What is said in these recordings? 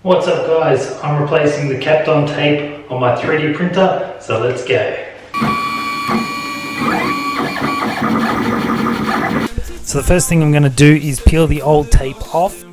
What's up guys, I'm replacing the Kapton tape on my 3D printer, so let's go. So the first thing I'm going to do is peel the old tape off.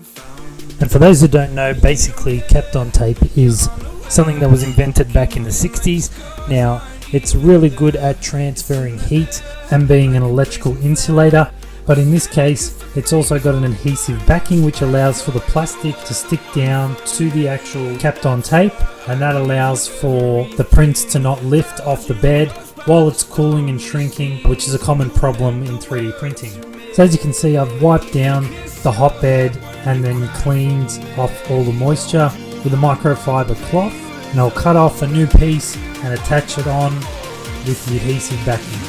And for those who don't know, basically Kapton tape is something that was invented back in the 60s. Now it's really good at transferring heat and being an electrical insulator. But in this case, it's also got an adhesive backing which allows for the plastic to stick down to the actual Kapton tape, and that allows for the prints to not lift off the bed while it's cooling and shrinking, which is a common problem in 3D printing. So as you can see, I've wiped down the hot bed and then cleaned off all the moisture with a microfiber cloth, and I'll cut off a new piece and attach it on with the adhesive backing.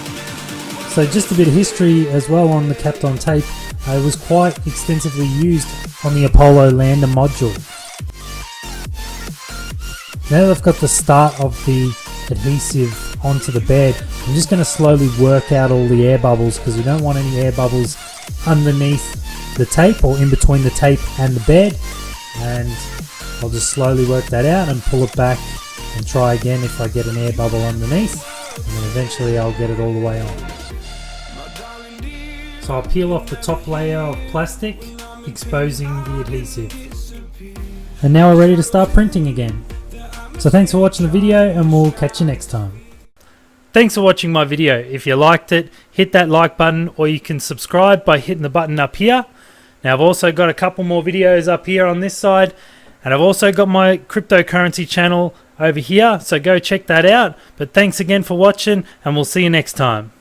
So just a bit of history as well on the Kapton tape. It was quite extensively used on the Apollo lander module. Now that I've got the start of the adhesive onto the bed, I'm just going to slowly work out all the air bubbles, because we don't want any air bubbles underneath the tape or in between the tape and the bed. And I'll just slowly work that out and pull it back and try again if I get an air bubble underneath, and then eventually I'll get it all the way on. So I'll peel off the top layer of plastic, exposing the adhesive. And now we're ready to start printing again. So thanks for watching the video, and we'll catch you next time. Thanks for watching my video. If you liked it, hit that like button, or you can subscribe by hitting the button up here. Now I've also got a couple more videos up here on this side, and I've also got my cryptocurrency channel over here, so go check that out. But thanks again for watching, and we'll see you next time.